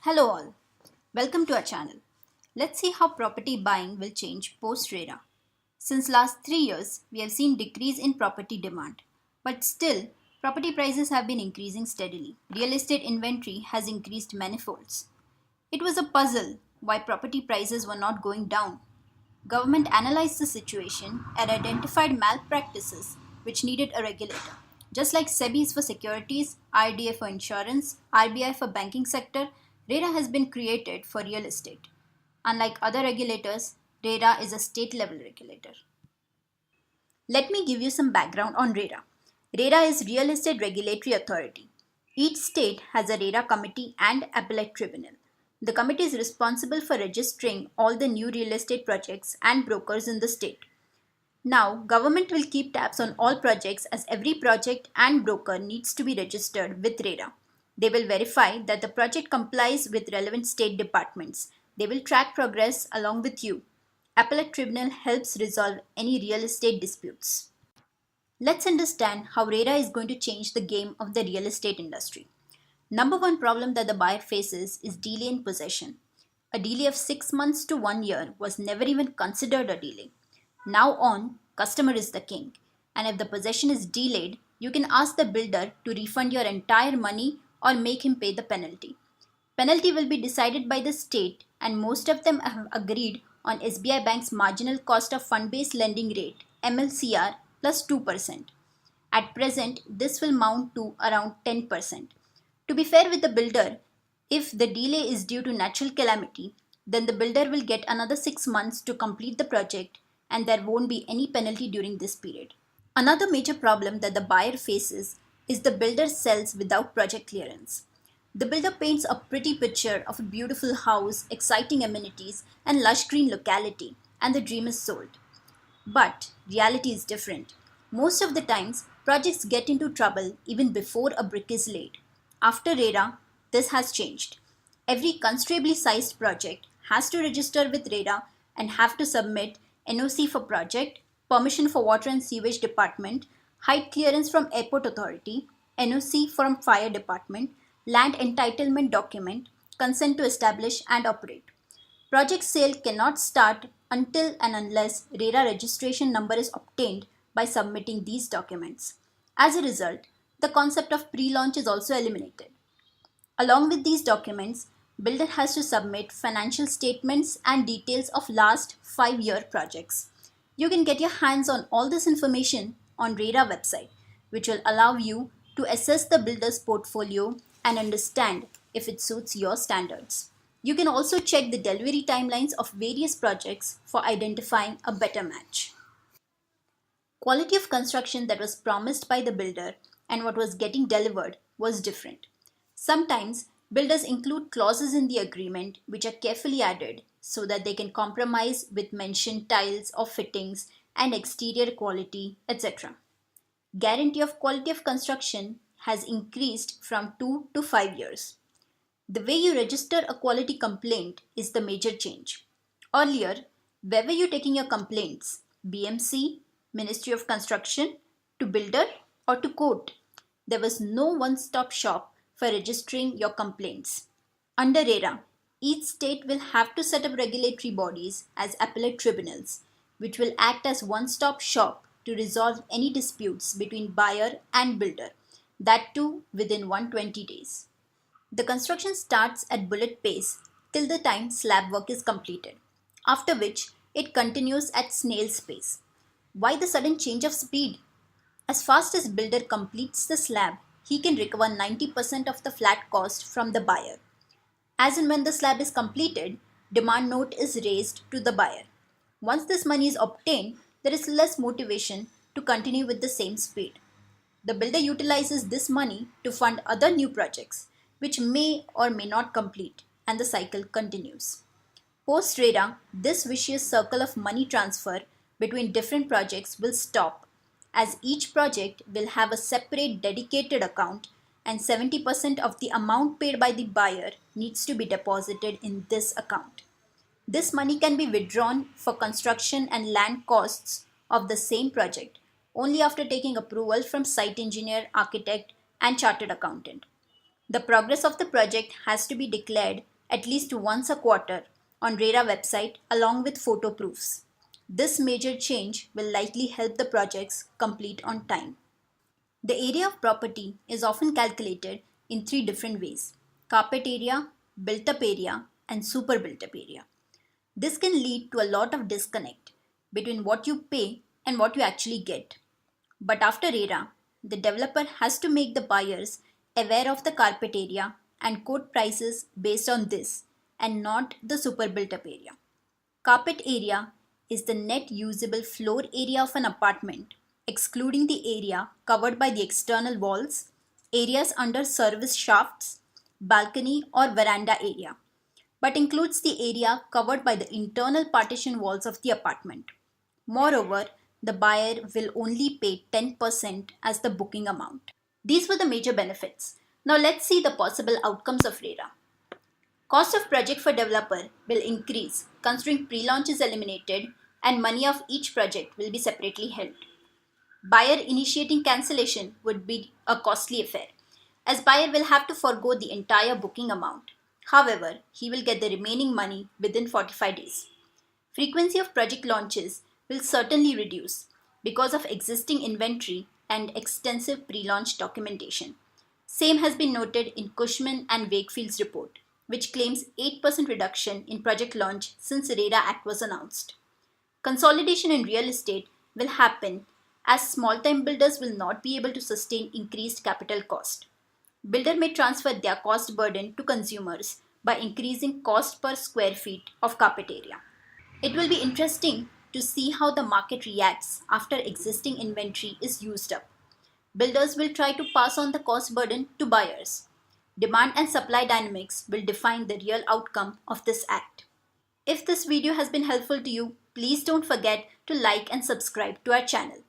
Hello all, welcome to our channel. Let's see how property buying will change post-RERA. Since last 3 years, we have seen decrease in property demand. But still, property prices have been increasing steadily. Real estate inventory has increased manifolds. It was a puzzle why property prices were not going down. Government analyzed the situation and identified malpractices which needed a regulator. Just like SEBI is for securities, RDA for insurance, RBI for banking sector, RERA has been created for real estate. Unlike other regulators, RERA is a state level regulator. Let me give you some background on RERA. RERA is Real Estate Regulatory Authority. Each state has a RERA committee and appellate tribunal. The committee is responsible for registering all the new real estate projects and brokers in the state. Now, government will keep tabs on all projects as every project and broker needs to be registered with RERA. They will verify that the project complies with relevant state departments. They will track progress along with you. Appellate tribunal helps resolve any real estate disputes. Let's understand how RERA is going to change the game of the real estate industry. Number one problem that the buyer faces is delay in possession. A delay of 6 months to 1 year was never even considered a delay. Now on, customer is the king. And if the possession is delayed, you can ask the builder to refund your entire money or make him pay the penalty. Penalty will be decided by the state and most of them have agreed on SBI Bank's marginal cost of fund-based lending rate MLCR plus 2%. At present, this will mount to around 10%. To be fair with the builder, if the delay is due to natural calamity, then the builder will get another 6 months to complete the project and there won't be any penalty during this period. Another major problem that the buyer faces is the builder sells without project clearance. The builder paints a pretty picture of a beautiful house, exciting amenities, and lush green locality, and the dream is sold. But reality is different. Most of the times, projects get into trouble even before a brick is laid. After RERA, this has changed. Every considerably sized project has to register with RERA and have to submit NOC for project, permission for water and sewage department, height clearance from airport authority, NOC from fire department, land entitlement document, consent to establish and operate. Project sale cannot start until and unless RERA registration number is obtained by submitting these documents. As a result, the concept of pre-launch is also eliminated. Along with these documents, builder has to submit financial statements and details of last 5-year projects. You can get your hands on all this information on RERA website, which will allow you to assess the builder's portfolio and understand if it suits your standards. You can also check the delivery timelines of various projects for identifying a better match. Quality of construction that was promised by the builder and what was getting delivered was different. Sometimes builders include clauses in the agreement which are carefully added so that they can compromise with mentioned tiles or fittings and exterior quality, etc. Guarantee of quality of construction has increased from 2 to 5 years. The way you register a quality complaint is the major change. Earlier, where were you taking your complaints? BMC, Ministry of Construction, to builder or to court? There was no one-stop shop for registering your complaints. Under RERA, each state will have to set up regulatory bodies as appellate tribunals, which will act as one-stop shop to resolve any disputes between buyer and builder, that too within 120 days. The construction starts at bullet pace till the time slab work is completed, after which it continues at snail's pace. Why the sudden change of speed? As fast as builder completes the slab, he can recover 90% of the flat cost from the buyer. As and when the slab is completed, demand note is raised to the buyer. Once this money is obtained, there is less motivation to continue with the same speed. The builder utilizes this money to fund other new projects, which may or may not complete, and the cycle continues. Post-RERA, this vicious circle of money transfer between different projects will stop, as each project will have a separate dedicated account and 70% of the amount paid by the buyer needs to be deposited in this account. This money can be withdrawn for construction and land costs of the same project only after taking approval from site engineer, architect, and chartered accountant. The progress of the project has to be declared at least once a quarter on RERA website along with photo proofs. This major change will likely help the projects complete on time. The area of property is often calculated in three different ways: carpet area, built up area, and super built up area. This can lead to a lot of disconnect between what you pay and what you actually get. But after RERA, the developer has to make the buyers aware of the carpet area and quote prices based on this and not the super built up area. Carpet area is the net usable floor area of an apartment, excluding the area covered by the external walls, areas under service shafts, balcony or veranda area, but includes the area covered by the internal partition walls of the apartment. Moreover, the buyer will only pay 10% as the booking amount. These were the major benefits. Now let's see the possible outcomes of RERA. Cost of project for developer will increase considering pre-launch is eliminated and money of each project will be separately held. Buyer initiating cancellation would be a costly affair, as buyer will have to forego the entire booking amount. However, he will get the remaining money within 45 days. Frequency of project launches will certainly reduce because of existing inventory and extensive pre-launch documentation. Same has been noted in Cushman and Wakefield's report, which claims 8% reduction in project launch since RERA Act was announced. Consolidation in real estate will happen as small-time builders will not be able to sustain increased capital cost. Builder may transfer their cost burden to consumers by increasing cost per square feet of carpet area. It will be interesting to see how the market reacts after existing inventory is used up. Builders will try to pass on the cost burden to buyers. Demand and supply dynamics will define the real outcome of this act. If this video has been helpful to you, please don't forget to like and subscribe to our channel.